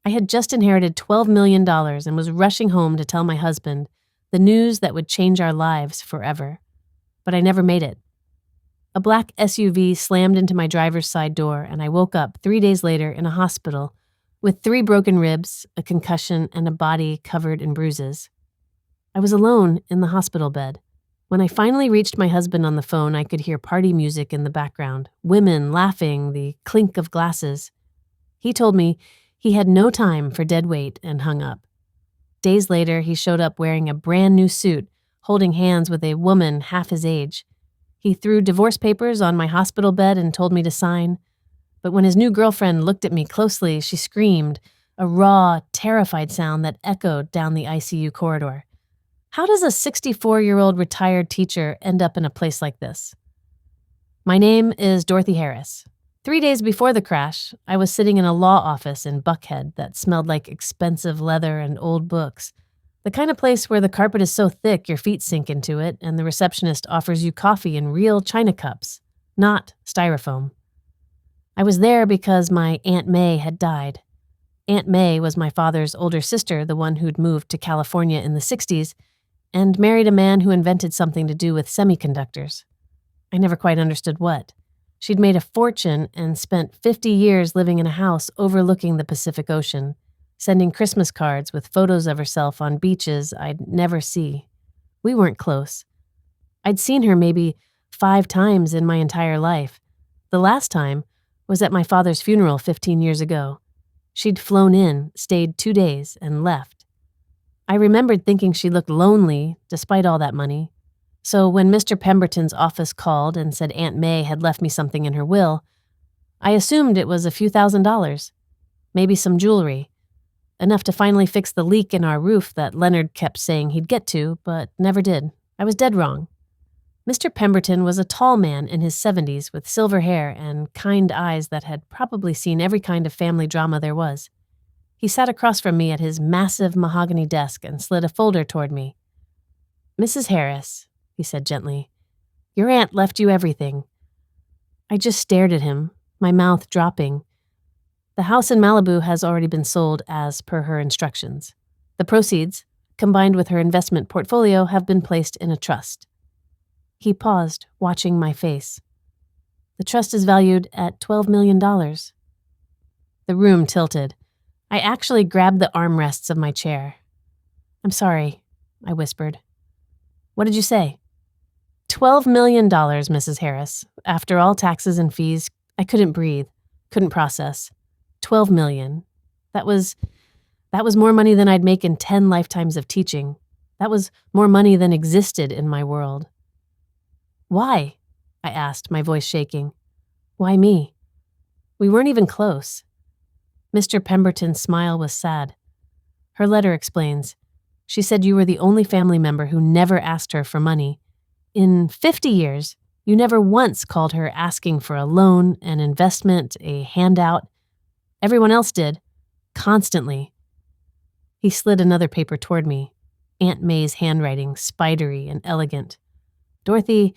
I had just inherited $12 million and was rushing home to tell my husband the news that would change our lives forever. But I never made it. A black SUV slammed into my driver's side door, and I woke up 3 days later in a hospital with 3 broken ribs, a concussion, and a body covered in bruises. I was alone in the hospital bed. When I finally reached my husband on the phone, I could hear party music in the background, women laughing, the clink of glasses. He told me he had no time for dead weight and hung up. Days later, he showed up wearing a brand new suit, holding hands with a woman half his age. He threw divorce papers on my hospital bed and told me to sign. But when his new girlfriend looked at me closely, she screamed, a raw, terrified sound that echoed down the ICU corridor. How does a 64-year-old retired teacher end up in a place like this? My name is Dorothy Harris. 3 days before the crash, I was sitting in a law office in Buckhead that smelled like expensive leather and old books. The kind of place where the carpet is so thick your feet sink into it and the receptionist offers you coffee in real china cups, not styrofoam. I was there because my Aunt May had died. Aunt May was my father's older sister, the one who'd moved to California in the 60s, and married a man who invented something to do with semiconductors. I never quite understood what. She'd made a fortune and spent 50 years living in a house overlooking the Pacific Ocean, sending Christmas cards with photos of herself on beaches I'd never see. We weren't close. I'd seen her maybe 5 times in my entire life. The last time was at my father's funeral 15 years ago. She'd flown in, stayed 2 days, and left. I remembered thinking she looked lonely, despite all that money. So when Mr. Pemberton's office called and said Aunt May had left me something in her will, I assumed it was a few $1,000s, maybe some jewelry, enough to finally fix the leak in our roof that Leonard kept saying he'd get to, but never did. I was dead wrong. Mr. Pemberton was a tall man in his 70s with silver hair and kind eyes that had probably seen every kind of family drama there was. He sat across from me at his massive mahogany desk and slid a folder toward me. "Mrs. Harris," he said gently, "your aunt left you everything." I just stared at him, my mouth dropping. The house in Malibu has already been sold as per her instructions. The proceeds, combined with her investment portfolio, have been placed in a trust. He paused, watching my face. "The trust is valued at $12 million. The room tilted. I actually grabbed the armrests of my chair. "I'm sorry," I whispered. "What did you say?" $12 million, Mrs. Harris. After all taxes and fees, I couldn't breathe, couldn't process. 12 million. That was more money than I'd make in 10 lifetimes of teaching. That was more money than existed in my world. "Why?" I asked, my voice shaking. "Why me? We weren't even close." Mr. Pemberton's smile was sad. "Her letter explains. She said you were the only family member who never asked her for money. In 50 years, you never once called her asking for a loan, an investment, a handout. Everyone else did. Constantly." He slid another paper toward me, Aunt May's handwriting, spidery and elegant. "Dorothy,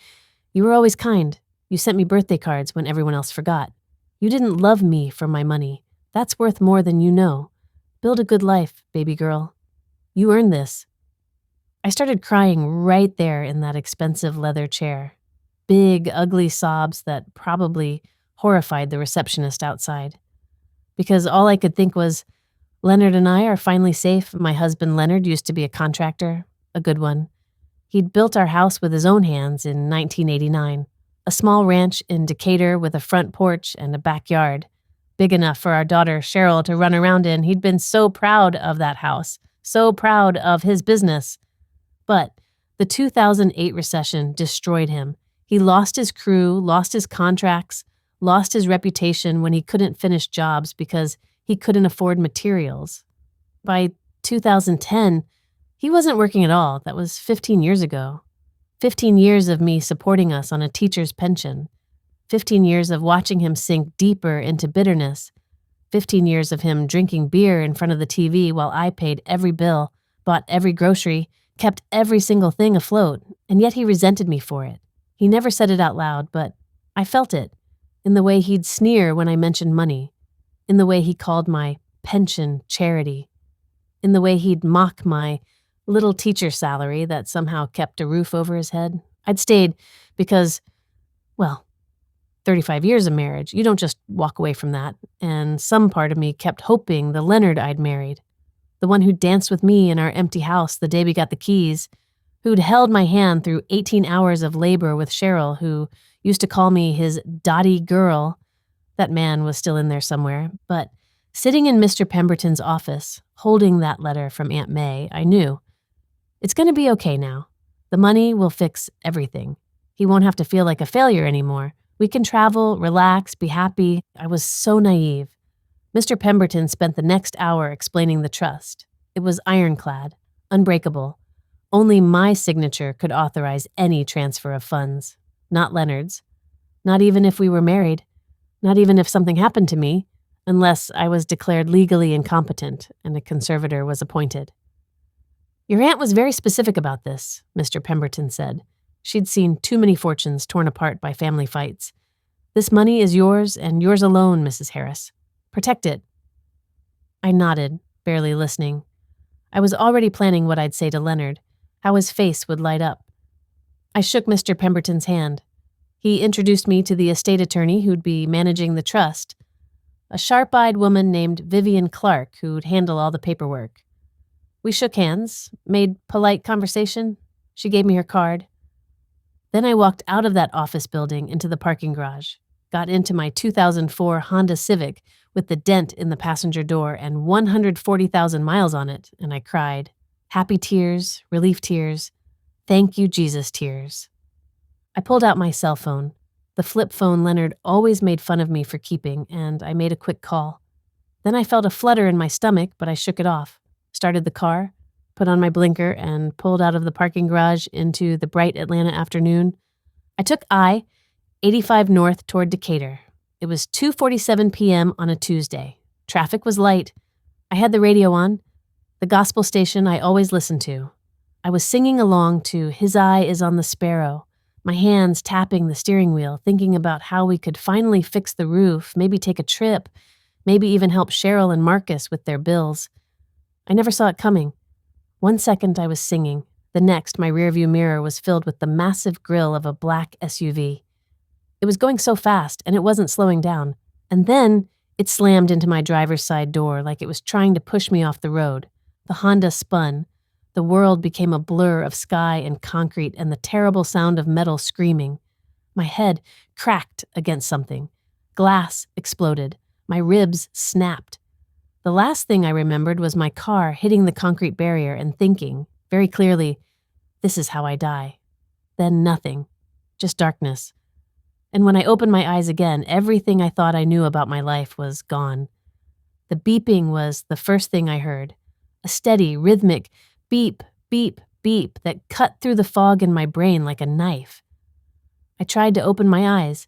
you were always kind. You sent me birthday cards when everyone else forgot. You didn't love me for my money. That's worth more than you know. Build a good life, baby girl. You earned this." I started crying right there in that expensive leather chair. Big, ugly sobs that probably horrified the receptionist outside. Because all I could think was, Leonard and I are finally safe. My husband Leonard used to be a contractor, a good one. He'd built our house with his own hands in 1989, a small ranch in Decatur with a front porch and a backyard, big enough for our daughter Cheryl to run around in. He'd been so proud of that house, so proud of his business. But the 2008 recession destroyed him. He lost his crew, lost his contracts, lost his reputation when he couldn't finish jobs because he couldn't afford materials. By 2010, he wasn't working at all. That was 15 years ago. 15 years of me supporting us on a teacher's pension. 15 years of watching him sink deeper into bitterness. 15 years of him drinking beer in front of the TV while I paid every bill, bought every grocery, kept every single thing afloat, and yet he resented me for it. He never said it out loud, but I felt it, in the way he'd sneer when I mentioned money, in the way he called my pension charity, in the way he'd mock my little teacher salary that somehow kept a roof over his head. I'd stayed because, well, 35 years of marriage, you don't just walk away from that, and some part of me kept hoping the Leonard I'd married, the one who danced with me in our empty house the day we got the keys, who'd held my hand through 18 hours of labor with Cheryl, who used to call me his dotty girl. That man was still in there somewhere, but sitting in Mr. Pemberton's office, holding that letter from Aunt May, I knew, it's going to be okay now. The money will fix everything. He won't have to feel like a failure anymore. We can travel, relax, be happy. I was so naive. Mr. Pemberton spent the next hour explaining the trust. It was ironclad, unbreakable. Only my signature could authorize any transfer of funds, not Leonard's. Not even if we were married. Not even if something happened to me, unless I was declared legally incompetent and a conservator was appointed. Your aunt was very specific about this, Mr. Pemberton said. She'd seen too many fortunes torn apart by family fights. This money is yours and yours alone, Mrs. Harris. Protect it. I nodded, barely listening. I was already planning what I'd say to Leonard, how his face would light up. I shook Mr. Pemberton's hand. He introduced me to the estate attorney who'd be managing the trust, a sharp-eyed woman named Vivian Clark who'd handle all the paperwork. We shook hands, made polite conversation. She gave me her card. Then I walked out of that office building into the parking garage, got into my 2004 Honda Civic with the dent in the passenger door and 140,000 miles on it, and I cried. Happy tears, relief tears, thank you, Jesus tears. I pulled out my cell phone, the flip phone Leonard always made fun of me for keeping, and I made a quick call. Then I felt a flutter in my stomach, but I shook it off, started the car, put on my blinker, and pulled out of the parking garage into the bright Atlanta afternoon. I took I-85 north toward Decatur. It was 2:47 p.m. on a Tuesday. Traffic was light. I had the radio on, the gospel station I always listened to. I was singing along to His Eye is on the Sparrow, my hands tapping the steering wheel, thinking about how we could finally fix the roof, maybe take a trip, maybe even help Cheryl and Marcus with their bills. I never saw it coming. One second I was singing. The next, my rearview mirror was filled with the massive grille of a black SUV. It was going so fast, and it wasn't slowing down. And then it slammed into my driver's side door like it was trying to push me off the road. The Honda spun. The world became a blur of sky and concrete and the terrible sound of metal screaming. My head cracked against something. Glass exploded. My ribs snapped. The last thing I remembered was my car hitting the concrete barrier and thinking, very clearly, this is how I die. Then nothing. Just darkness. And when I opened my eyes again, everything I thought I knew about my life was gone. The beeping was the first thing I heard. A steady, rhythmic beep, beep, beep that cut through the fog in my brain like a knife. I tried to open my eyes.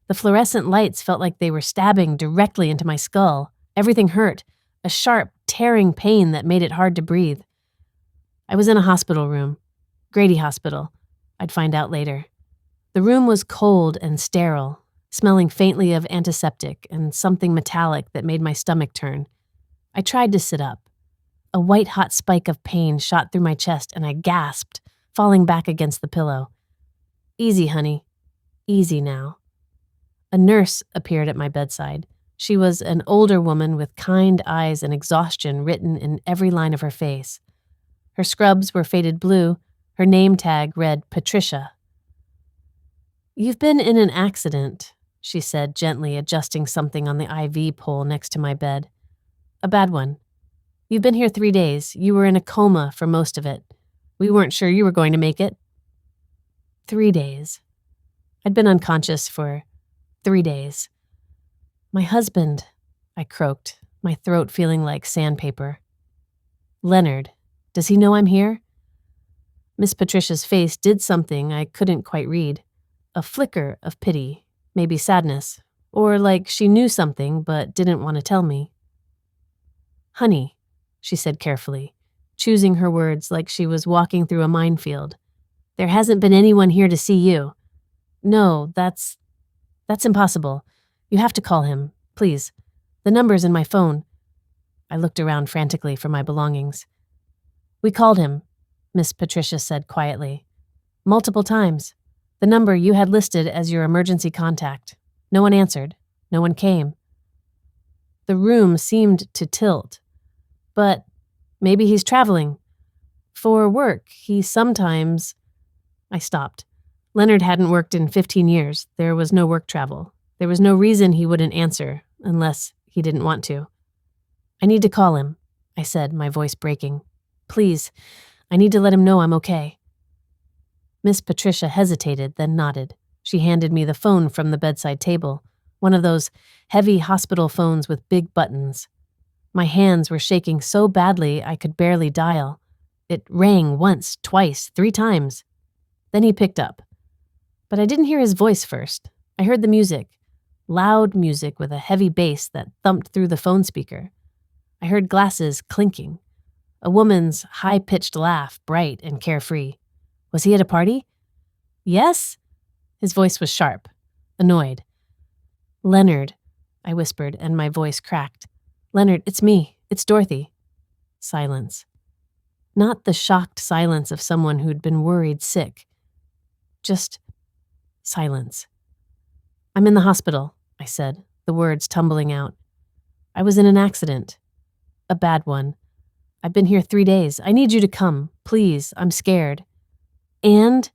The fluorescent lights felt like they were stabbing directly into my skull. Everything hurt, a sharp, tearing pain that made it hard to breathe. I was in a hospital room. Grady Hospital. I'd find out later. The room was cold and sterile, smelling faintly of antiseptic and something metallic that made my stomach turn. I tried to sit up. A white-hot spike of pain shot through my chest and I gasped, falling back against the pillow. Easy, honey. Easy now. A nurse appeared at my bedside. She was an older woman with kind eyes and exhaustion written in every line of her face. Her scrubs were faded blue. Her name tag read Patricia. You've been in an accident, she said, gently adjusting something on the IV pole next to my bed. A bad one. You've been here 3 days. You were in a coma for most of it. We weren't sure you were going to make it. 3 days. I'd been unconscious for 3 days. My husband, I croaked, my throat feeling like sandpaper. Leonard, does he know I'm here? Miss Patricia's face did something I couldn't quite read. A flicker of pity, maybe sadness, or like she knew something but didn't want to tell me. Honey, she said carefully, choosing her words like she was walking through a minefield. There hasn't been anyone here to see you. No, that's impossible. You have to call him, please. The number's in my phone. I looked around frantically for my belongings. "We called him," Miss Patricia said quietly. "Multiple times. The number you had listed as your emergency contact. No one answered. No one came." The room seemed to tilt. "But maybe he's traveling. For work, he sometimes—" I stopped. Leonard hadn't worked in 15 years. There was no work travel. There was no reason he wouldn't answer, unless he didn't want to. "I need to call him," I said, my voice breaking. "Please, I need to let him know I'm okay." Miss Patricia hesitated, then nodded. She handed me the phone from the bedside table, one of those heavy hospital phones with big buttons. My hands were shaking so badly I could barely dial. It rang once, twice, 3 times. Then he picked up. But I didn't hear his voice first. I heard the music, loud music with a heavy bass that thumped through the phone speaker. I heard glasses clinking. A woman's high-pitched laugh, bright and carefree. Was he at a party? "Yes?" His voice was sharp, annoyed. "Leonard," I whispered, and my voice cracked. "Leonard, it's me. It's Dorothy." Silence. Not the shocked silence of someone who'd been worried sick. Just silence. "I'm in the hospital," I said, the words tumbling out. "I was in an accident. A bad one. I've been here 3 days. I need you to come. Please, I'm scared." "And?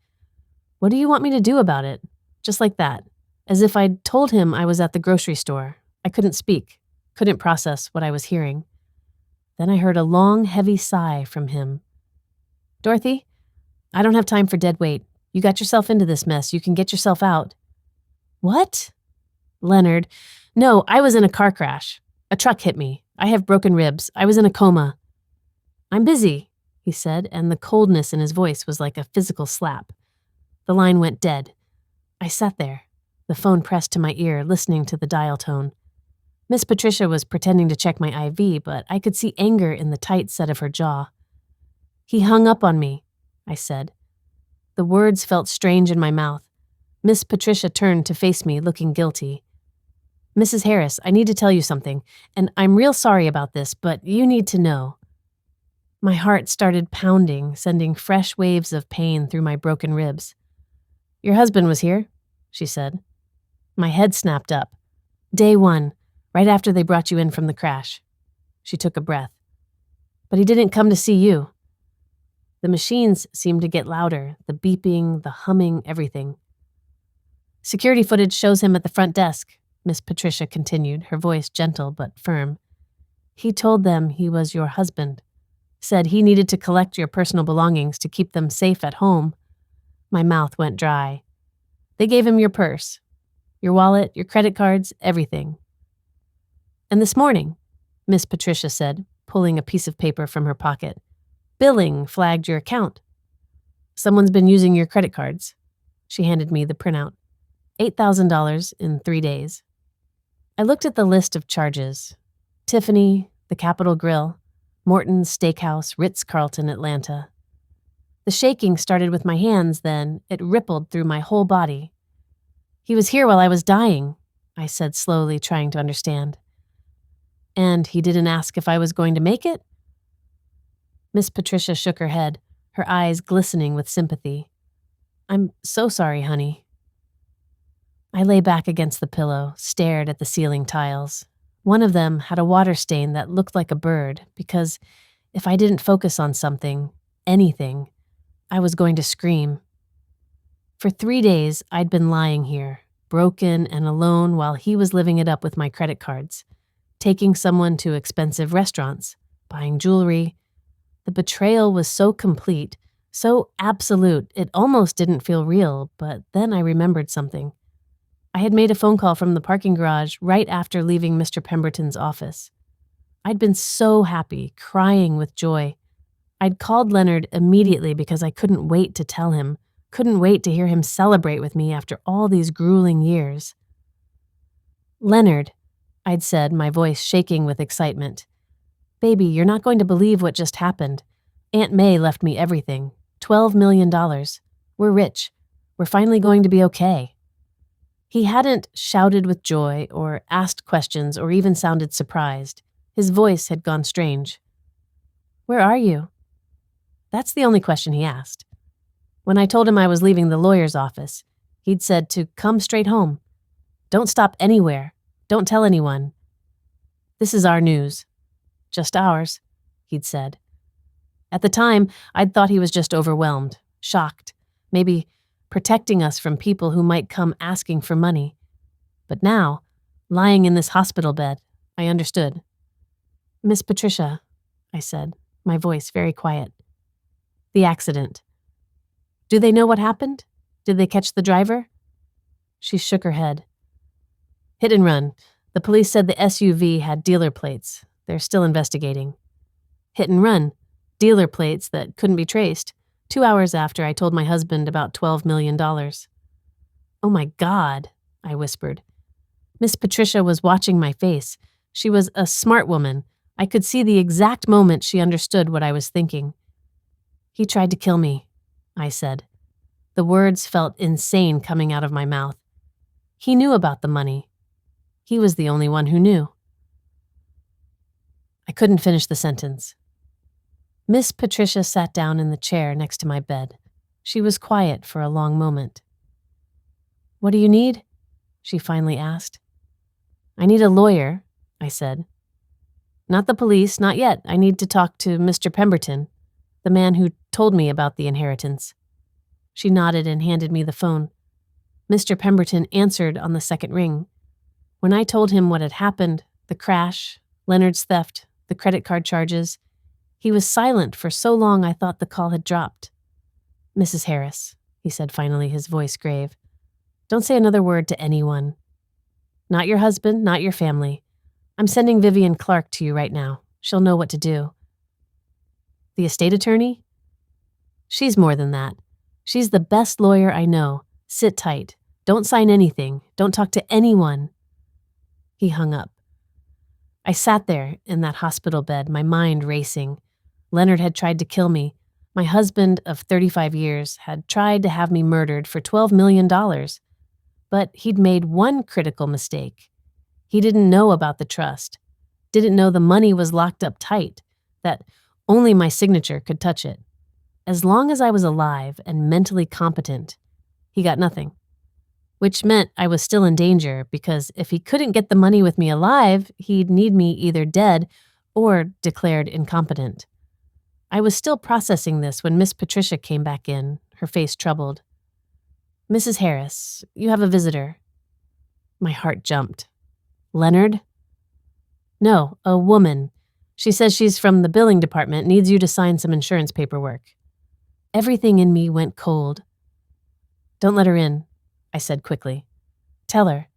What do you want me to do about it?" Just like that, as if I'd told him I was at the grocery store. I couldn't speak, couldn't process what I was hearing. Then I heard a long, heavy sigh from him. "Dorothy, I don't have time for dead weight. You got yourself into this mess. You can get yourself out." "What?" "Leonard, no, I was in a car crash. A truck hit me. I have broken ribs. I was in a coma." "I'm busy," he said, and the coldness in his voice was like a physical slap. The line went dead. I sat there, the phone pressed to my ear, listening to the dial tone. Miss Patricia was pretending to check my IV, but I could see anger in the tight set of her jaw. "He hung up on me," I said. The words felt strange in my mouth. Miss Patricia turned to face me, looking guilty. "Mrs. Harris, I need to tell you something, and I'm real sorry about this, but you need to know." My heart started pounding, sending fresh waves of pain through my broken ribs. "Your husband was here," she said. My head snapped up. "Day 1, right after they brought you in from the crash." She took a breath. "But he didn't come to see you." The machines seemed to get louder, the beeping, the humming, everything. "Security footage shows him at the front desk," Miss Patricia continued, her voice gentle but firm. "He told them he was your husband. Said he needed to collect your personal belongings to keep them safe at home." My mouth went dry. "They gave him your purse, your wallet, your credit cards, everything." "And this morning," Miss Patricia said, pulling a piece of paper from her pocket, "billing flagged your account. Someone's been using your credit cards." She handed me the printout. $8,000 in 3 days. I looked at the list of charges. Tiffany, the Capitol Grill, Morton's Steakhouse, Ritz-Carlton, Atlanta. The shaking started with my hands, then it rippled through my whole body. "He was here while I was dying," I said slowly, trying to understand. "And he didn't ask if I was going to make it?" Miss Patricia shook her head, her eyes glistening with sympathy. "I'm so sorry, honey." I lay back against the pillow, stared at the ceiling tiles. One of them had a water stain that looked like a bird, because if I didn't focus on something, anything, I was going to scream. For 3 days, I'd been lying here, broken and alone while he was living it up with my credit cards, taking someone to expensive restaurants, buying jewelry. The betrayal was so complete, so absolute, it almost didn't feel real, but then I remembered something. I had made a phone call from the parking garage right after leaving Mr. Pemberton's office. I'd been so happy, crying with joy. I'd called Leonard immediately because I couldn't wait to tell him, couldn't wait to hear him celebrate with me after all these grueling years. "Leonard," I'd said, my voice shaking with excitement. "Baby, you're not going to believe what just happened. Aunt May left me everything. $12 million. We're rich. We're finally going to be okay." He hadn't shouted with joy or asked questions or even sounded surprised. His voice had gone strange. "Where are you?" That's the only question he asked. When I told him I was leaving the lawyer's office, he'd said to come straight home. Don't stop anywhere. Don't tell anyone. This is our news. Just ours, he'd said. At the time, I'd thought he was just overwhelmed, shocked, maybe protecting us from people who might come asking for money. But now, lying in this hospital bed, I understood. "Miss Patricia," I said, my voice very quiet. "The accident. Do they know what happened? Did they catch the driver?" She shook her head. "Hit and run. The police said the SUV had dealer plates. They're still investigating." Hit and run. Dealer plates that couldn't be traced. 2 hours after I told my husband about $12 million. "Oh my God," I whispered. Miss Patricia was watching my face. She was a smart woman. I could see the exact moment she understood what I was thinking. "He tried to kill me," I said. The words felt insane coming out of my mouth. He knew about the money. He was the only one who knew. I couldn't finish the sentence. Miss Patricia sat down in the chair next to my bed. She was quiet for a long moment. "What do you need?" she finally asked. "I need a lawyer," I said. "Not the police, not yet. I need to talk to Mr. Pemberton, the man who told me about the inheritance." She nodded and handed me the phone. Mr. Pemberton answered on the second ring. When I told him what had happened, the crash, Leonard's theft, the credit card charges, he was silent for so long I thought the call had dropped. "Mrs. Harris," he said finally, his voice grave, "don't say another word to anyone. Not your husband, not your family. I'm sending Vivian Clark to you right now. She'll know what to do." "The estate attorney?" "She's more than that. She's the best lawyer I know. Sit tight. Don't sign anything. Don't talk to anyone." He hung up. I sat there in that hospital bed, my mind racing. Leonard had tried to kill me. My husband of 35 years had tried to have me murdered for $12 million. But he'd made one critical mistake. He didn't know about the trust, didn't know the money was locked up tight, that only my signature could touch it. As long as I was alive and mentally competent, he got nothing. Which meant I was still in danger, because if he couldn't get the money with me alive, he'd need me either dead or declared incompetent. I was still processing this when Miss Patricia came back in, her face troubled. "Mrs. Harris, you have a visitor." My heart jumped. "Leonard?" "No, a woman. She says she's from the billing department, needs you to sign some insurance paperwork." Everything in me went cold. "Don't let her in," I said quickly. Tell her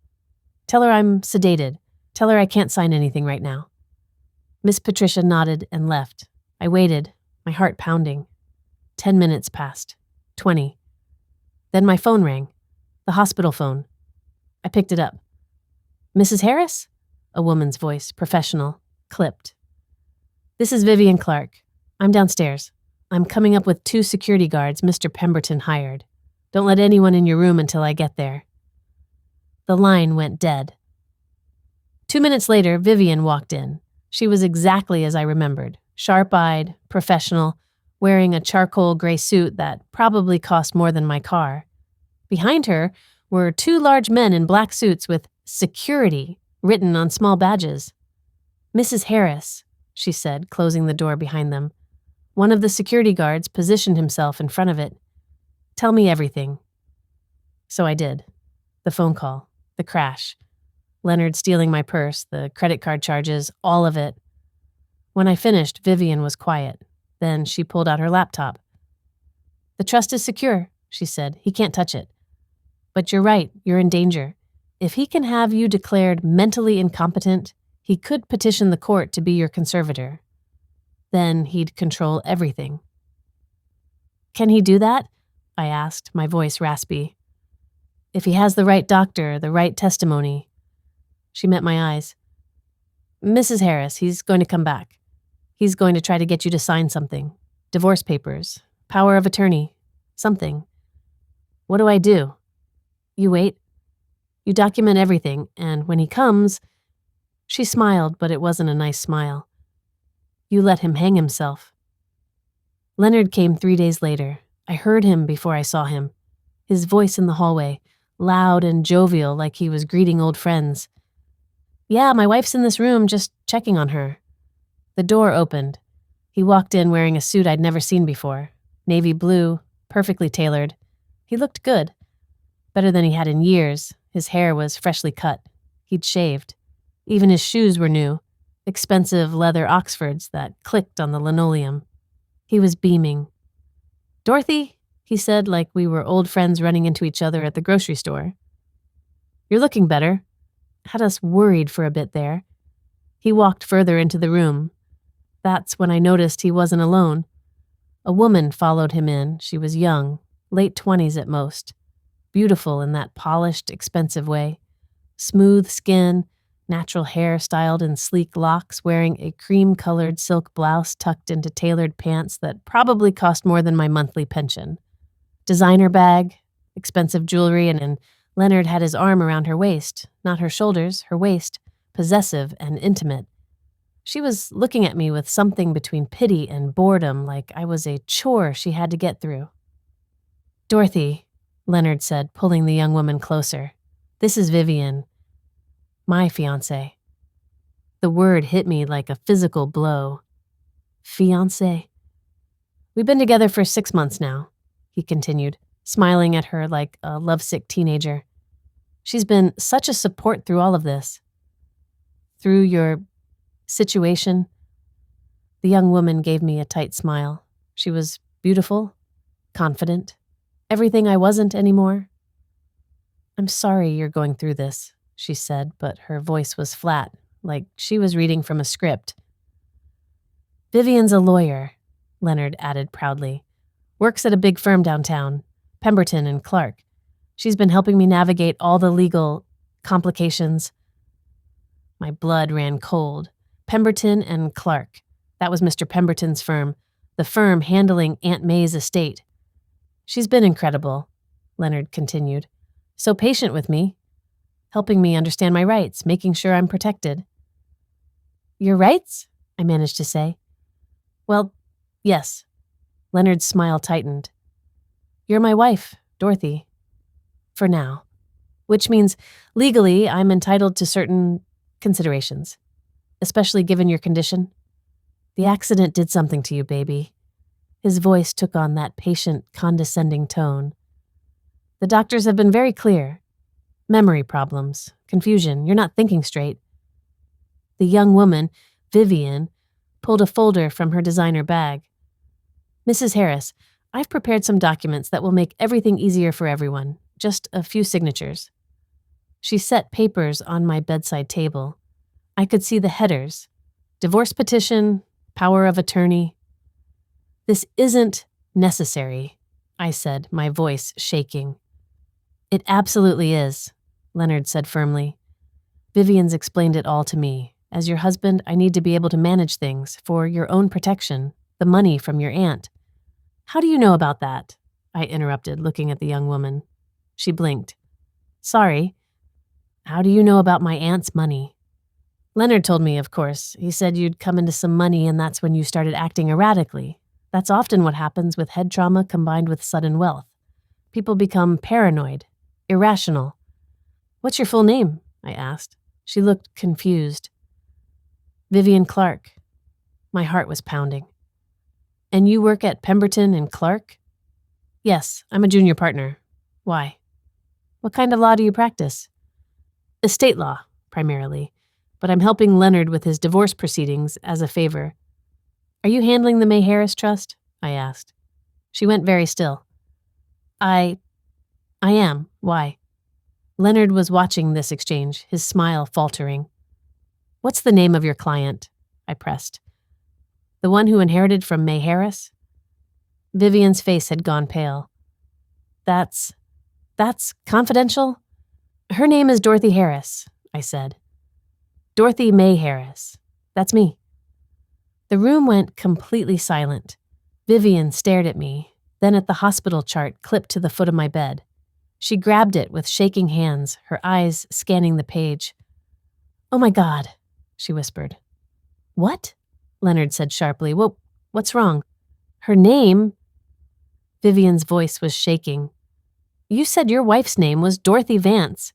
I'm sedated. Tell her I can't sign anything right now." Miss Patricia nodded and left. I waited, my heart pounding. 10 minutes passed. 20. Then my phone rang. The hospital phone. I picked it up. "Mrs. Harris?" A woman's voice, professional, clipped. "This is Vivian Clark. I'm downstairs. I'm coming up with 2 security guards Mr. Pemberton hired. Don't let anyone in your room until I get there." The line went dead. 2 minutes later, Vivian walked in. She was exactly as I remembered, sharp-eyed, professional, wearing a charcoal gray suit that probably cost more than my car. Behind her were 2 large men in black suits with "security" written on small badges. "Mrs. Harris," she said, closing the door behind them. One of the security guards positioned himself in front of it. "Tell me everything." So I did. The phone call, the crash, Leonard stealing my purse, the credit card charges, all of it. When I finished, Vivian was quiet. Then she pulled out her laptop. "The trust is secure," she said. "He can't touch it. But you're right, you're in danger. If he can have you declared mentally incompetent, he could petition the court to be your conservator. Then he'd control everything." "Can he do that?" I asked, my voice raspy. "If he has the right doctor, the right testimony." She met my eyes. "Mrs. Harris, he's going to come back. He's going to try to get you to sign something. Divorce papers, power of attorney, something. What do I do?" "You wait. You document everything, and when he comes..." She smiled, but it wasn't a nice smile. You let him hang himself. Leonard came 3 days later. I heard him before I saw him. His voice in the hallway, loud and jovial like he was greeting old friends. Yeah, my wife's in this room, just checking on her. The door opened. He walked in wearing a suit I'd never seen before. Navy blue, perfectly tailored. He looked good. Better than he had in years. His hair was freshly cut. He'd shaved. Even his shoes were new. Expensive leather Oxfords that clicked on the linoleum. He was beaming. Dorothy, he said like we were old friends running into each other at the grocery store. You're looking better. Had us worried for a bit there. He walked further into the room. That's when I noticed he wasn't alone. A woman followed him in. She was young, late 20s at most. Beautiful in that polished, expensive way. Smooth skin, natural hair styled in sleek locks, wearing a cream-colored silk blouse tucked into tailored pants that probably cost more than my monthly pension. Designer bag, expensive jewelry, and Leonard had his arm around her waist, not her shoulders, her waist, possessive and intimate. She was looking at me with something between pity and boredom, like I was a chore she had to get through. Dorothy, Leonard said, pulling the young woman closer. This is Vivian, my fiancé. The word hit me like a physical blow. Fiancé? We've been together for 6 months now, he continued, smiling at her like a lovesick teenager. She's been such a support through all of this. Through your situation. The young woman gave me a tight smile. She was beautiful, confident, everything I wasn't anymore. I'm sorry you're going through this, she said, but her voice was flat, like she was reading from a script. Vivian's a lawyer, Leonard added proudly. Works at a big firm downtown, Pemberton and Clark. She's been helping me navigate all the legal complications. My blood ran cold. Pemberton and Clark. That was Mr. Pemberton's firm, the firm handling Aunt May's estate. She's been incredible, Leonard continued. So patient with me, helping me understand my rights, making sure I'm protected. Your rights? I managed to say. Well, yes. Leonard's smile tightened. You're my wife, Dorothy. For now. Which means, legally, I'm entitled to certain considerations. Especially given your condition. The accident did something to you, baby. His voice took on that patient, condescending tone. The doctors have been very clear. Memory problems, confusion, you're not thinking straight. The young woman, Vivian, pulled a folder from her designer bag. Mrs. Harris, I've prepared some documents that will make everything easier for everyone. Just a few signatures. She set papers on my bedside table. I could see the headers. Divorce petition, power of attorney. This isn't necessary, I said, my voice shaking. It absolutely is, Leonard said firmly. Vivian's explained it all to me. As your husband, I need to be able to manage things for your own protection, the money from your aunt. How do you know about that? I interrupted, looking at the young woman. She blinked. Sorry. How do you know about my aunt's money? Leonard told me, of course. He said you'd come into some money and that's when you started acting erratically. That's often what happens with head trauma combined with sudden wealth. People become paranoid, irrational. What's your full name? I asked. She looked confused. Vivian Clark. My heart was pounding. And you work at Pemberton and Clark? Yes, I'm a junior partner. Why? What kind of law do you practice? Estate law, primarily. But I'm helping Leonard with his divorce proceedings as a favor. Are you handling the May Harris Trust? I asked. She went very still. I am. Why? Leonard was watching this exchange, his smile faltering. What's the name of your client? I pressed. The one who inherited from May Harris? Vivian's face had gone pale. That's confidential? Her name is Dorothy Harris, I said. Dorothy May Harris. That's me. The room went completely silent. Vivian stared at me, then at the hospital chart clipped to the foot of my bed. She grabbed it with shaking hands, her eyes scanning the page. Oh my God, she whispered. What? Leonard said sharply. What's wrong? Her name? Vivian's voice was shaking. You said your wife's name was Dorothy Vance.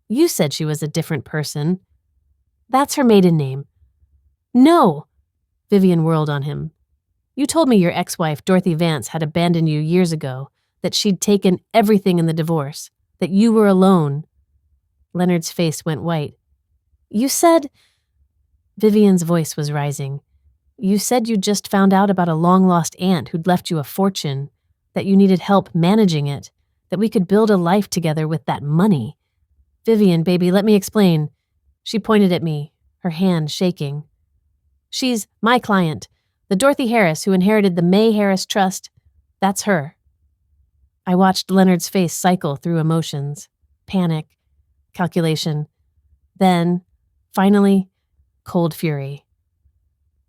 You said she was a different person. That's her maiden name. No! Vivian whirled on him. You told me your ex-wife, Dorothy Vance, had abandoned you years ago, that she'd taken everything in the divorce, that you were alone. Leonard's face went white. You said... Vivian's voice was rising. You said you just found out about a long-lost aunt who'd left you a fortune, that you needed help managing it, that we could build a life together with that money. Vivian, baby, let me explain. She pointed at me, her hand shaking. She's my client, the Dorothy Harris who inherited the May Harris Trust. That's her. I watched Leonard's face cycle through emotions, panic, calculation, then, finally, cold fury.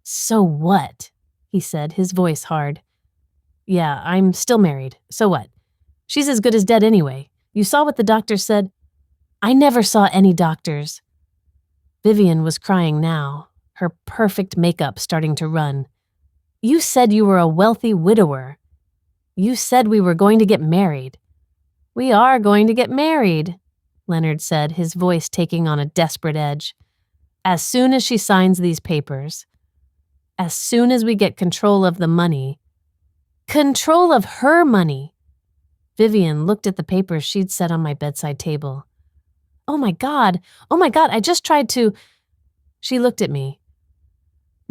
So what? He said, his voice hard. Yeah, I'm still married. So what? She's as good as dead anyway. You saw what the doctors said? I never saw any doctors. Vivian was crying now, her perfect makeup starting to run. You said you were a wealthy widower. You said we were going to get married. We are going to get married, Leonard said, his voice taking on a desperate edge. As soon as she signs these papers. As soon as we get control of the money. Control of her money. Vivian looked at the papers she'd set on my bedside table. Oh my God, I just tried to... She looked at me.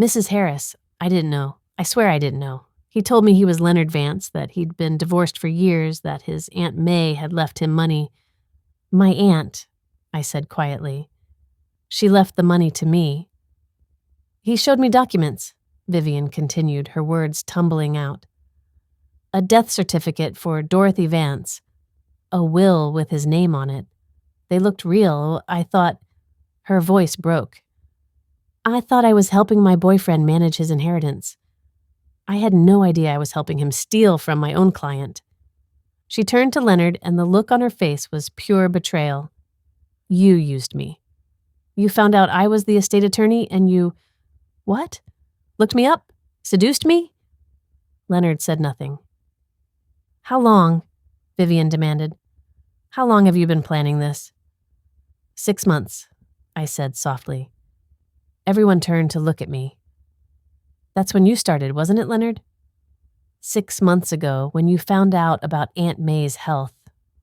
Mrs. Harris, I didn't know. I swear I didn't know. He told me he was Leonard Vance, that he'd been divorced for years, that his Aunt May had left him money. My aunt, I said quietly. She left the money to me. He showed me documents, Vivian continued, her words tumbling out. A death certificate for Dorothy Vance. A will with his name on it. They looked real. I thought... Her voice broke. I thought I was helping my boyfriend manage his inheritance. I had no idea I was helping him steal from my own client. She turned to Leonard, and the look on her face was pure betrayal. You used me. You found out I was the estate attorney, and you... What? Looked me up? Seduced me? Leonard said nothing. How long? Vivian demanded. How long have you been planning this? 6 months, I said softly. Everyone turned to look at me. That's when you started, wasn't it, Leonard? 6 months ago, when you found out about Aunt May's health,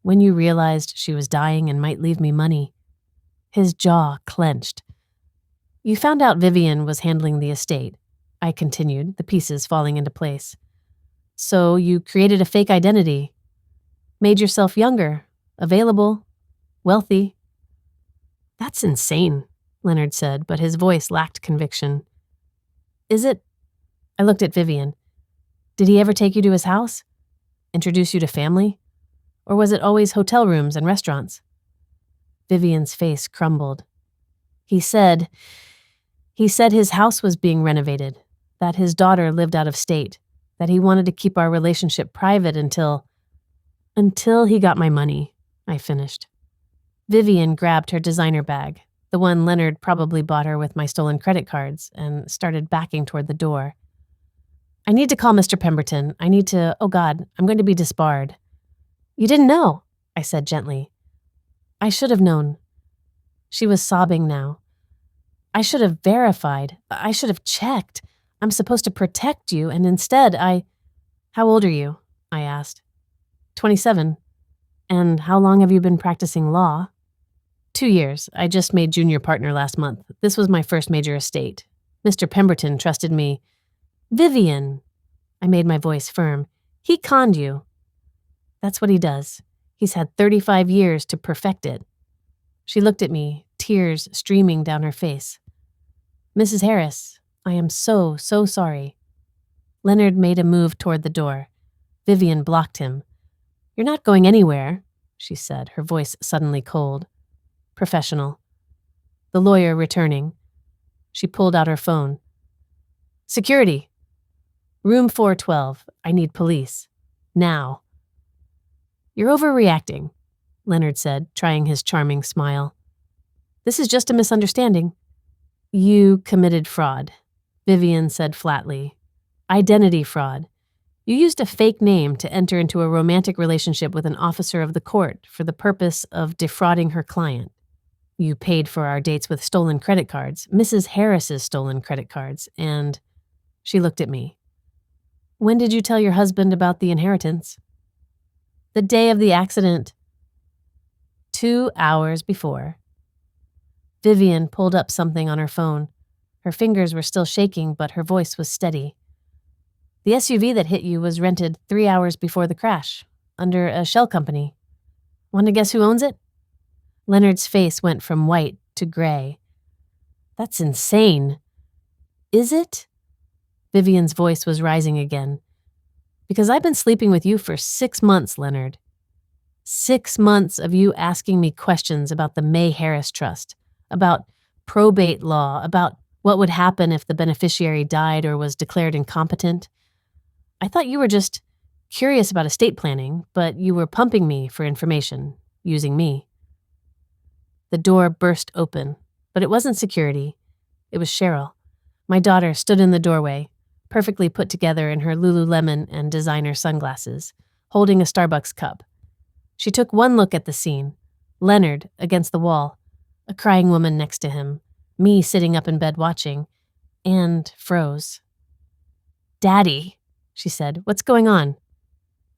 when you realized she was dying and might leave me money. His jaw clenched. You found out Vivian was handling the estate, I continued, the pieces falling into place. So you created a fake identity, made yourself younger, available, wealthy. That's insane, Leonard said, but his voice lacked conviction. Is it? I looked at Vivian. Did he ever take you to his house? Introduce you to family? Or was it always hotel rooms and restaurants? Vivian's face crumbled. He said his house was being renovated, that his daughter lived out of state, that he wanted to keep our relationship private until he got my money, I finished. Vivian grabbed her designer bag, the one Leonard probably bought her with my stolen credit cards, and started backing toward the door. I need to call Mr. Pemberton. Oh God, I'm going to be disbarred. You didn't know, I said gently. I should have known. She was sobbing now. I should have verified. I should have checked. I'm supposed to protect you, and instead How old are you? I asked. 27. And how long have you been practicing law? 2 years. I just made junior partner last month. This was my first major estate. Mr. Pemberton trusted me. Vivian, I made my voice firm. He conned you. That's what he does. He's had 35 years to perfect it. She looked at me, tears streaming down her face. Mrs. Harris, I am so sorry. Leonard made a move toward the door. Vivian blocked him. You're not going anywhere, she said, her voice suddenly cold. Professional. The lawyer returning. She pulled out her phone. Security. Room 412. I need police. Now. You're overreacting, Leonard said, trying his charming smile. This is just a misunderstanding. You committed fraud, Vivian said flatly. Identity fraud. You used a fake name to enter into a romantic relationship with an officer of the court for the purpose of defrauding her client. You paid for our dates with stolen credit cards, Mrs. Harris's stolen credit cards, and she looked at me. When did you tell your husband about the inheritance? The day of the accident. 2 hours before. Vivian pulled up something on her phone. Her fingers were still shaking, but her voice was steady. The SUV that hit you was rented 3 hours before the crash, under a shell company. Want to guess who owns it? Leonard's face went from white to gray. That's insane. Is it? Vivian's voice was rising again. Because I've been sleeping with you for 6 months, Leonard. 6 months of you asking me questions about the May Harris Trust, about probate law, about what would happen if the beneficiary died or was declared incompetent. I thought you were just curious about estate planning, but you were pumping me for information, using me. The door burst open, but it wasn't security. It was Cheryl. My daughter stood in the doorway, perfectly put together in her Lululemon and designer sunglasses, holding a Starbucks cup. She took one look at the scene, Leonard against the wall, a crying woman next to him, me sitting up in bed watching, and froze. Daddy, she said, what's going on?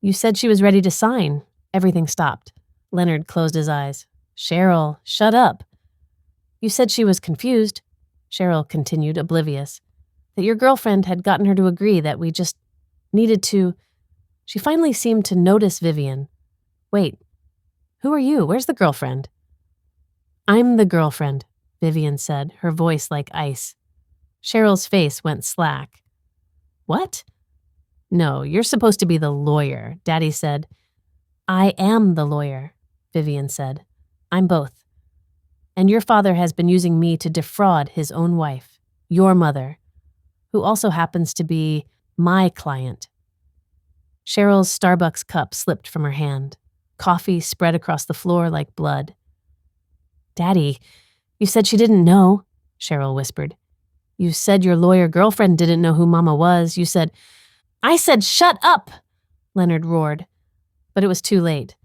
You said she was ready to sign. Everything stopped. Leonard closed his eyes. Cheryl, shut up. You said she was confused, Cheryl continued, oblivious, that your girlfriend had gotten her to agree that we just needed to. She finally seemed to notice Vivian. Wait, who are you? Where's the girlfriend? I'm the girlfriend, Vivian said, her voice like ice. Cheryl's face went slack. What? No, you're supposed to be the lawyer, Daddy said. I am the lawyer, Vivian said. I'm both. And your father has been using me to defraud his own wife, your mother, who also happens to be my client. Cheryl's Starbucks cup slipped from her hand. Coffee spread across the floor like blood. Daddy, you said she didn't know, Cheryl whispered. You said your lawyer girlfriend didn't know who Mama was. You said, I said, shut up, Leonard roared. But it was too late.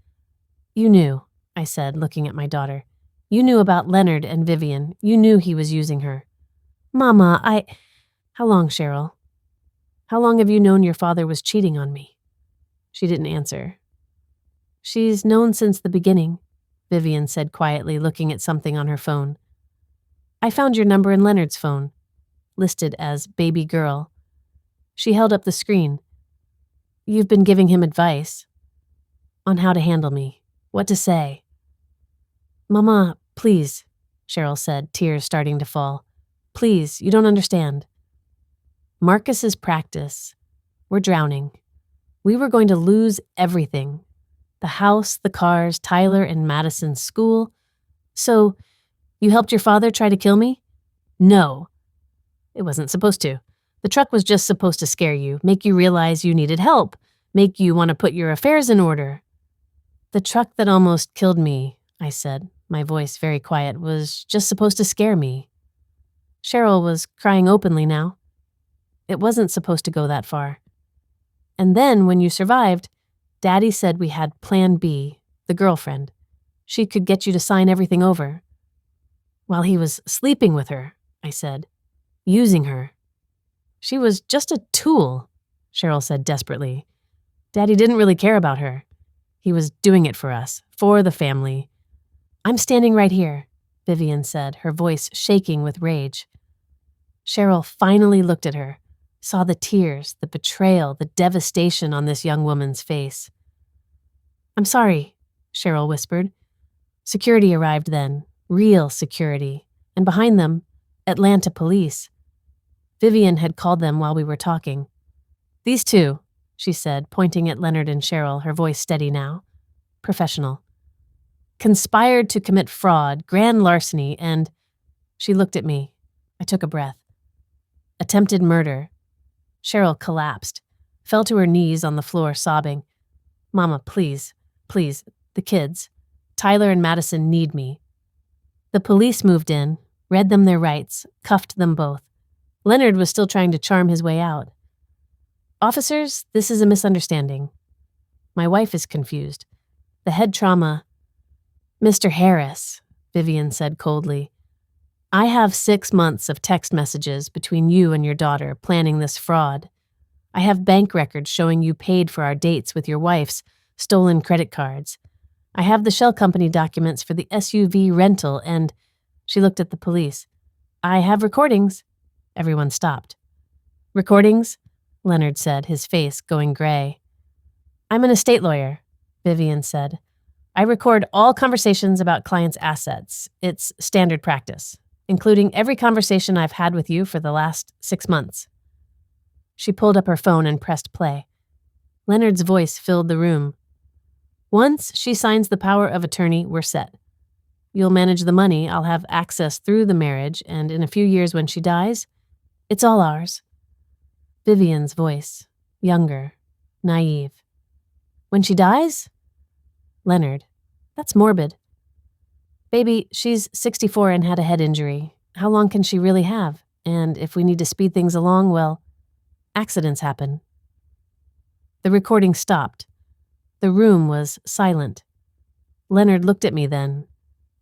You knew, I said, looking at my daughter. You knew about Leonard and Vivian. You knew he was using her. Mama, How long, Cheryl? How long have you known your father was cheating on me? She didn't answer. She's known since the beginning, Vivian said quietly, looking at something on her phone. I found your number in Leonard's phone, listed as baby girl. She held up the screen. You've been giving him advice on how to handle me, what to say. Mama, please, Cheryl said, tears starting to fall. Please, you don't understand. Marcus's practice. We're drowning. We were going to lose everything. The house, the cars, Tyler and Madison's school. So, you helped your father try to kill me? No. It wasn't supposed to. The truck was just supposed to scare you, make you realize you needed help, make you want to put your affairs in order. The truck that almost killed me, I said, my voice very quiet, was just supposed to scare me. Cheryl was crying openly now. It wasn't supposed to go that far. And then, when you survived, Daddy said we had Plan B, the girlfriend. She could get you to sign everything over. While he was sleeping with her, I said, using her. She was just a tool, Cheryl said desperately. Daddy didn't really care about her. He was doing it for us, for the family. I'm standing right here, Vivian said, her voice shaking with rage. Cheryl finally looked at her, saw the tears, the betrayal, the devastation on this young woman's face. I'm sorry, Cheryl whispered. Security arrived then, real security, and behind them, Atlanta police. Vivian had called them while we were talking. These two, she said, pointing at Leonard and Cheryl, her voice steady now. Professional. Conspired to commit fraud, grand larceny, and... She looked at me. I took a breath. Attempted murder. Cheryl collapsed, fell to her knees on the floor, sobbing. Mama, please, please, the kids. Tyler and Madison need me. The police moved in, read them their rights, cuffed them both. Leonard was still trying to charm his way out. Officers, this is a misunderstanding. My wife is confused. The head trauma. Mr. Harris, Vivian said coldly. I have 6 months of text messages between you and your daughter planning this fraud. I have bank records showing you paid for our dates with your wife's stolen credit cards. I have the shell company documents for the SUV rental and, she looked at the police. I have recordings. Everyone stopped. Recordings? Leonard said, his face going gray. I'm an estate lawyer, Vivian said. I record all conversations about clients' assets. It's standard practice, including every conversation I've had with you for the last 6 months. She pulled up her phone and pressed play. Leonard's voice filled the room. Once she signs the power of attorney, we're set. You'll manage the money, I'll have access through the marriage, and in a few years when she dies, it's all ours. Vivian's voice, younger, naive. When she dies? Leonard, that's morbid. Baby, she's 64 and had a head injury. How long can she really have? And if we need to speed things along, well, accidents happen. The recording stopped. The room was silent. Leonard looked at me then,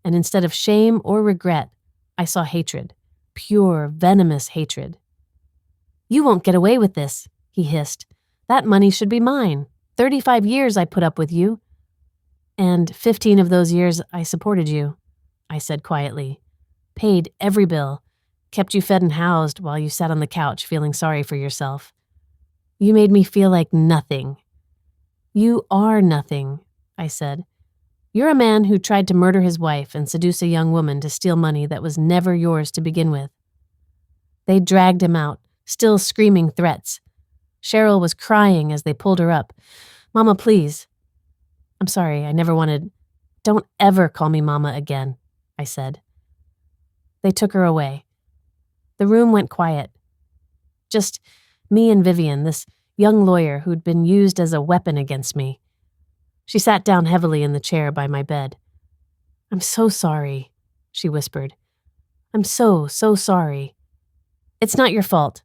and instead of shame or regret, I saw hatred, pure, venomous hatred. You won't get away with this, he hissed. That money should be mine. 35 years I put up with you. And 15 of those years I supported you, I said quietly. Paid every bill, kept you fed and housed while you sat on the couch feeling sorry for yourself. You made me feel like nothing. You are nothing, I said. You're a man who tried to murder his wife and seduce a young woman to steal money that was never yours to begin with. They dragged him out, still screaming threats. Cheryl was crying as they pulled her up. Mama, please. I'm sorry, I never wanted. Don't ever call me Mama again, I said. They took her away. The room went quiet. Just me and Vivian, this young lawyer who'd been used as a weapon against me. She sat down heavily in the chair by my bed. I'm so sorry, she whispered. I'm so sorry. It's not your fault.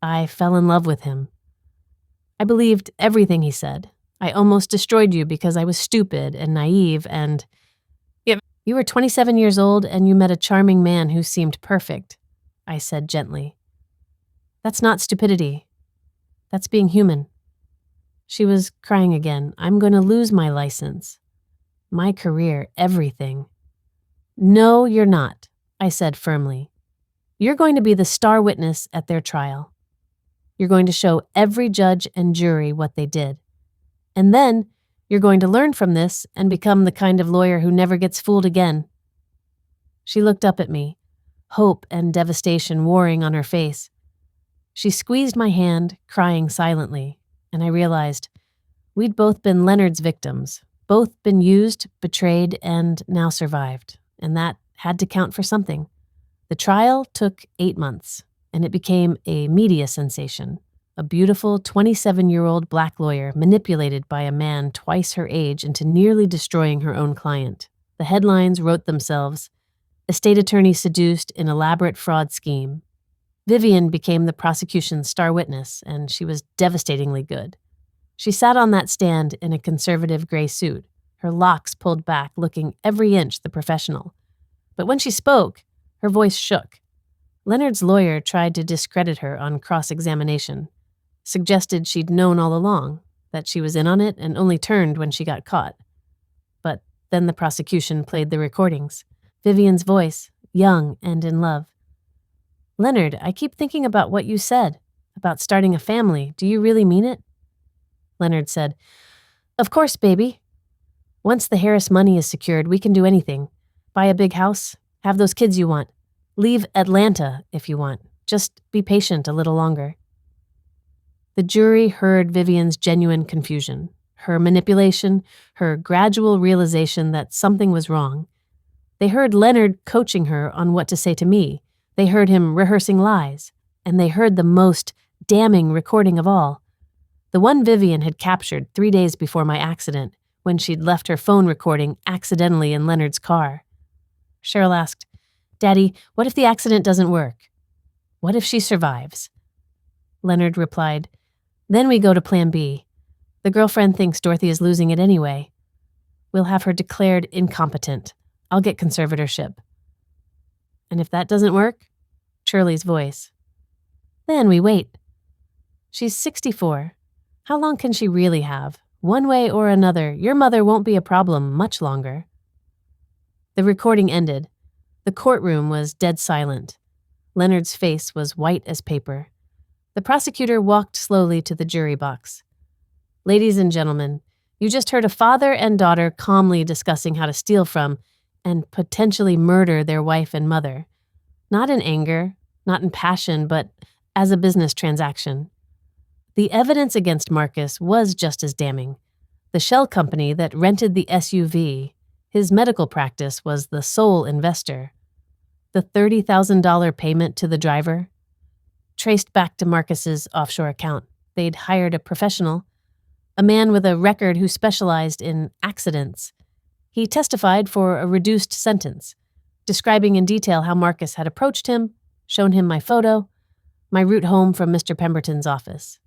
I fell in love with him. I believed everything he said. I almost destroyed you because I was stupid and naive and... You were 27 years old and you met a charming man who seemed perfect, I said gently. That's not stupidity. That's being human. She was crying again. I'm going to lose my license. My career, everything. No, you're not, I said firmly. You're going to be the star witness at their trial. You're going to show every judge and jury what they did. And then you're going to learn from this and become the kind of lawyer who never gets fooled again. She looked up at me, hope and devastation warring on her face. She squeezed my hand, crying silently, and I realized we'd both been Leonard's victims, both been used, betrayed, and now survived, and that had to count for something. The trial took 8 months, and it became a media sensation. A beautiful 27-year-old black lawyer manipulated by a man twice her age into nearly destroying her own client. The headlines wrote themselves, estate attorney seduced in elaborate fraud scheme. Vivian became the prosecution's star witness, and she was devastatingly good. She sat on that stand in a conservative gray suit, her locks pulled back, looking every inch the professional. But when she spoke, her voice shook. Leonard's lawyer tried to discredit her on cross-examination, suggested she'd known all along, that she was in on it and only turned when she got caught. But then the prosecution played the recordings. Vivian's voice, young and in love. Leonard, I keep thinking about what you said, about starting a family. Do you really mean it? Leonard said, Of course, baby. Once the Harris money is secured, we can do anything. Buy a big house, have those kids you want. Leave Atlanta if you want. Just be patient a little longer. The jury heard Vivian's genuine confusion, her manipulation, her gradual realization that something was wrong. They heard Leonard coaching her on what to say to me. They heard him rehearsing lies. And they heard the most damning recording of all. The one Vivian had captured 3 days before my accident, when she'd left her phone recording accidentally in Leonard's car. Cheryl asked, Daddy, what if the accident doesn't work? What if she survives? Leonard replied, Then we go to Plan B. The girlfriend thinks Dorothy is losing it anyway. We'll have her declared incompetent. I'll get conservatorship. And if that doesn't work? Shirley's voice. Then we wait. She's 64. How long can she really have? One way or another, your mother won't be a problem much longer. The recording ended. The courtroom was dead silent. Leonard's face was white as paper. The prosecutor walked slowly to the jury box. Ladies and gentlemen, you just heard a father and daughter calmly discussing how to steal from and potentially murder their wife and mother. Not in anger, not in passion, but as a business transaction. The evidence against Marcus was just as damning. The shell company that rented the SUV, his medical practice, was the sole investor. The $30,000 payment to the driver traced back to Marcus's offshore account. They'd hired a professional, a man with a record who specialized in accidents. He testified for a reduced sentence, describing in detail how Marcus had approached him, shown him my photo, my route home from Mr. Pemberton's office.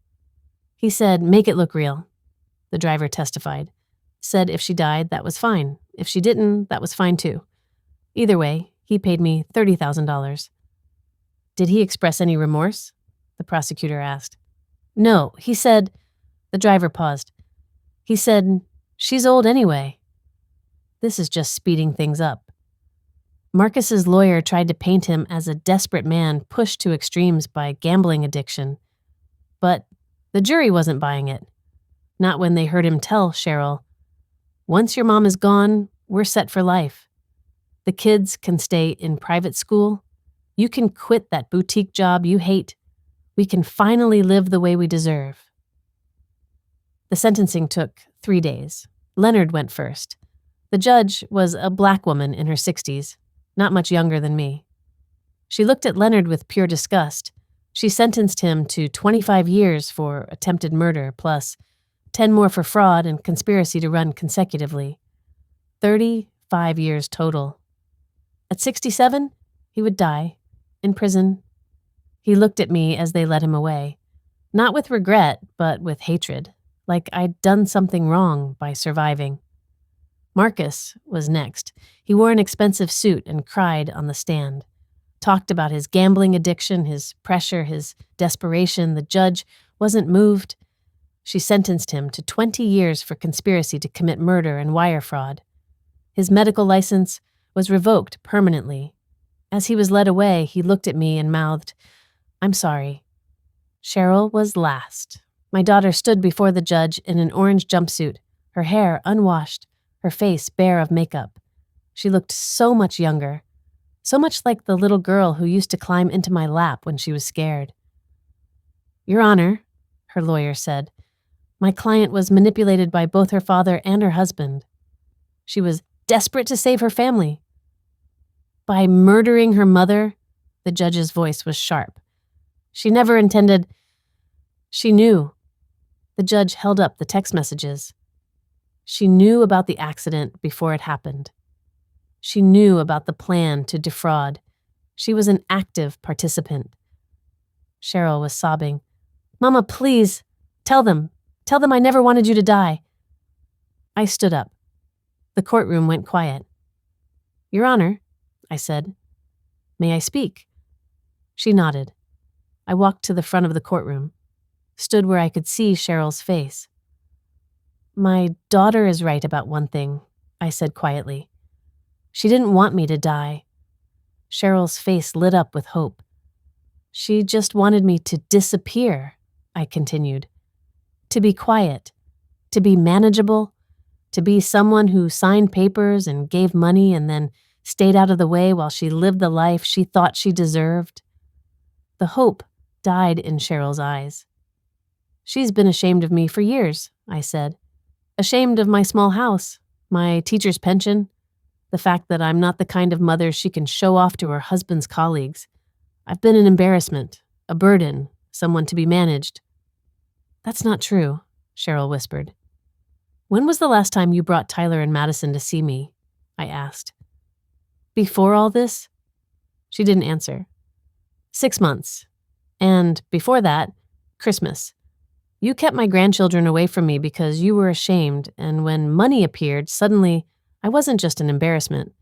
He said, "Make it look real." The driver testified. Said if she died, that was fine. If she didn't, that was fine too. Either way, he paid me $30,000. Did he express any remorse? The prosecutor asked. No, he said, the driver paused. He said, she's old anyway. This is just speeding things up. Marcus's lawyer tried to paint him as a desperate man pushed to extremes by gambling addiction. But the jury wasn't buying it. Not when they heard him tell Cheryl, once your mom is gone, we're set for life. The kids can stay in private school. You can quit that boutique job you hate. We can finally live the way we deserve. The sentencing took 3 days. Leonard went first. The judge was a black woman in her 60s, not much younger than me. She looked at Leonard with pure disgust. She sentenced him to 25 years for attempted murder, plus 10 more for fraud and conspiracy to run consecutively. 35 years total. At 67, he would die, in prison. He looked at me as they led him away, not with regret, but with hatred, like I'd done something wrong by surviving. Marcus was next. He wore an expensive suit and cried on the stand. Talked about his gambling addiction, his pressure, his desperation. The judge wasn't moved. She sentenced him to 20 years for conspiracy to commit murder and wire fraud. His medical license was revoked permanently. As he was led away, he looked at me and mouthed, "I'm sorry." Cheryl was last. My daughter stood before the judge in an orange jumpsuit, her hair unwashed, her face bare of makeup. She looked so much younger, so much like the little girl who used to climb into my lap when she was scared. "Your Honor," her lawyer said, "my client was manipulated by both her father and her husband. She was desperate to save her family. By murdering her mother," the judge's voice was sharp. "She never intended. She knew." The judge held up the text messages. She knew about the accident before it happened. She knew about the plan to defraud. She was an active participant. Cheryl was sobbing. "Mama, please, tell them. Tell them I never wanted you to die." I stood up. The courtroom went quiet. "Your Honor," I said. "May I speak?" She nodded. I walked to the front of the courtroom, stood where I could see Cheryl's face. "My daughter is right about one thing," I said quietly. "She didn't want me to die." Cheryl's face lit up with hope. "She just wanted me to disappear," I continued. "To be quiet, to be manageable, to be someone who signed papers and gave money and then stayed out of the way while she lived the life she thought she deserved." The hope died in Cheryl's eyes. "She's been ashamed of me for years," I said. "Ashamed of my small house, my teacher's pension, the fact that I'm not the kind of mother she can show off to her husband's colleagues. I've been an embarrassment, a burden, someone to be managed." "That's not true," Cheryl whispered. "When was the last time you brought Tyler and Madison to see me?" I asked. "Before all this?" She didn't answer. 6 months. And before that, Christmas. You kept my grandchildren away from me because you were ashamed, and when money appeared, suddenly I wasn't just an embarrassment.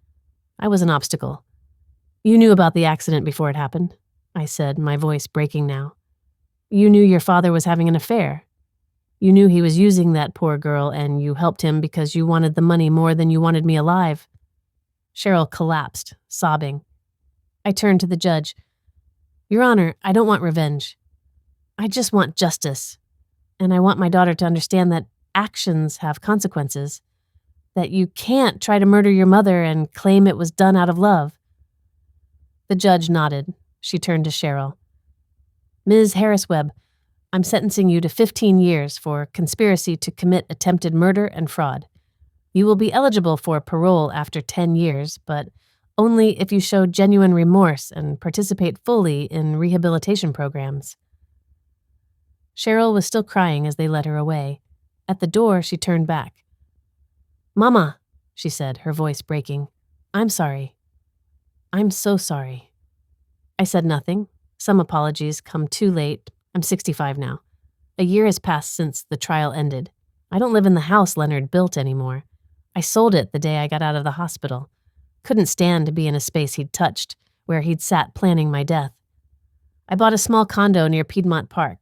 I was an obstacle. You knew about the accident before it happened, I said, my voice breaking now. You knew your father was having an affair. You knew he was using that poor girl, and you helped him because you wanted the money more than you wanted me alive. Cheryl collapsed, sobbing. I turned to the judge. Your Honor, I don't want revenge. I just want justice. And I want my daughter to understand that actions have consequences. That you can't try to murder your mother and claim it was done out of love. The judge nodded. She turned to Cheryl. Ms. Harris-Webb, I'm sentencing you to 15 years for conspiracy to commit attempted murder and fraud. You will be eligible for parole after 10 years, but only if you show genuine remorse and participate fully in rehabilitation programs. Cheryl was still crying as they led her away. At the door, she turned back. Mama, she said, her voice breaking. I'm sorry. I'm so sorry. I said nothing. Some apologies come too late. I'm 65 now. A year has passed since the trial ended. I don't live in the house Leonard built anymore. I sold it the day I got out of the hospital. Couldn't stand to be in a space he'd touched, where he'd sat planning my death. I bought a small condo near Piedmont Park.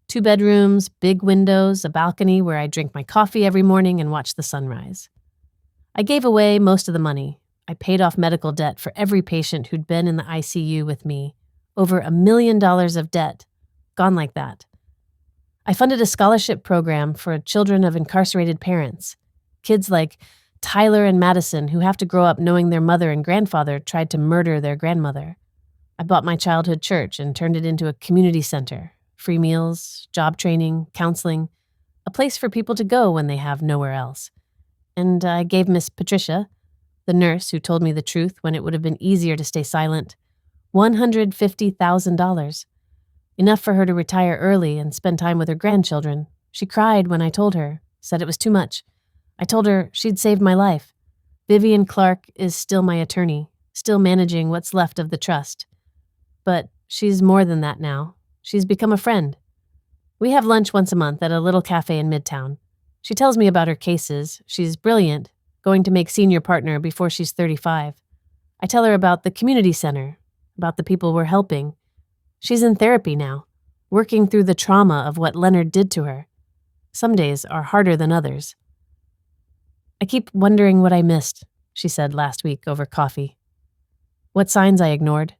2 bedrooms, big windows, a balcony where I drink my coffee every morning and watch the sunrise. I gave away most of the money. I paid off medical debt for every patient who'd been in the ICU with me. Over $1 million of debt. Gone like that. I funded a scholarship program for children of incarcerated parents. Kids like Tyler and Madison who have to grow up knowing their mother and grandfather tried to murder their grandmother. I bought my childhood church and turned it into a community center. Free meals, job training, counseling, a place for people to go when they have nowhere else. And I gave Miss Patricia, the nurse who told me the truth when it would have been easier to stay silent, $150,000. Enough for her to retire early and spend time with her grandchildren. She cried when I told her, said it was too much. I told her she'd saved my life. Vivian Clark is still my attorney, still managing what's left of the trust. But she's more than that now. She's become a friend. We have lunch once a month at a little cafe in Midtown. She tells me about her cases. She's brilliant, going to make senior partner before she's 35. I tell her about the community center, about the people we're helping. She's in therapy now, working through the trauma of what Leonard did to her. Some days are harder than others. I keep wondering what I missed, she said last week over coffee. What signs I ignored.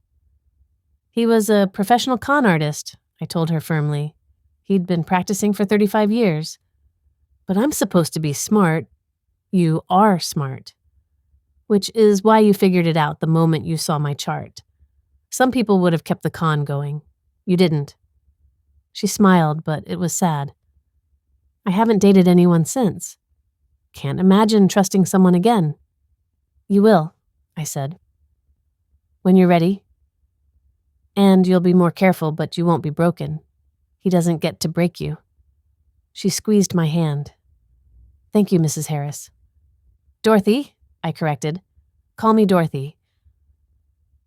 He was a professional con artist, I told her firmly. He'd been practicing for 35 years. But I'm supposed to be smart. You are smart. Which is why you figured it out the moment you saw my chart. Some people would have kept the con going. You didn't. She smiled, but it was sad. I haven't dated anyone since. Can't imagine trusting someone again. You will, I said. When you're ready. And you'll be more careful, but you won't be broken. He doesn't get to break you. She squeezed my hand. Thank you, Mrs. Harris. Dorothy, I corrected. Call me Dorothy.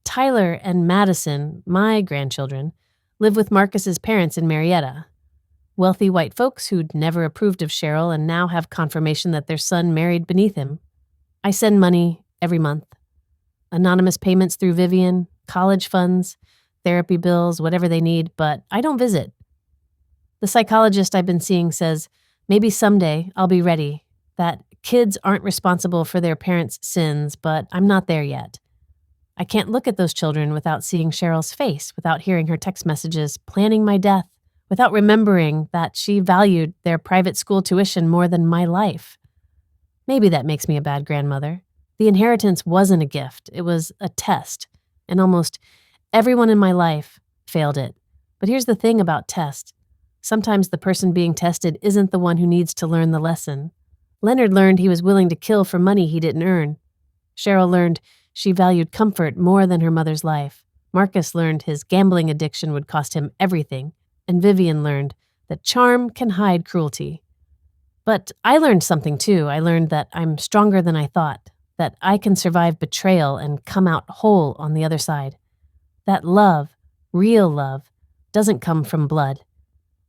Tyler and Madison, my grandchildren, live with Marcus's parents in Marietta. Wealthy white folks who'd never approved of Cheryl and now have confirmation that their son married beneath him. I send money every month. Anonymous payments through Vivian, college funds, therapy bills, whatever they need, but I don't visit. The psychologist I've been seeing says, maybe someday I'll be ready, that kids aren't responsible for their parents' sins, but I'm not there yet. I can't look at those children without seeing Cheryl's face, without hearing her text messages, planning my death, without remembering that she valued their private school tuition more than my life. Maybe that makes me a bad grandmother. The inheritance wasn't a gift, it was a test, and almost everyone in my life failed it. But here's the thing about tests. Sometimes the person being tested isn't the one who needs to learn the lesson. Leonard learned he was willing to kill for money he didn't earn. Cheryl learned she valued comfort more than her mother's life. Marcus learned his gambling addiction would cost him everything. And Vivian learned that charm can hide cruelty. But I learned something too. I learned that I'm stronger than I thought, that I can survive betrayal and come out whole on the other side. That love, real love, doesn't come from blood.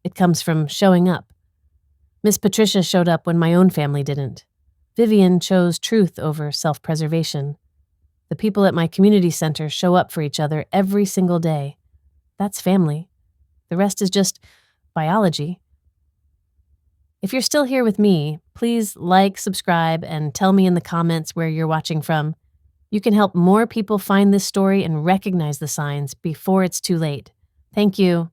It comes from showing up. Miss Patricia showed up when my own family didn't. Vivian chose truth over self-preservation. The people at my community center show up for each other every single day. That's family. The rest is just biology. If you're still here with me, please like, subscribe, and tell me in the comments where you're watching from. You can help more people find this story and recognize the signs before it's too late. Thank you.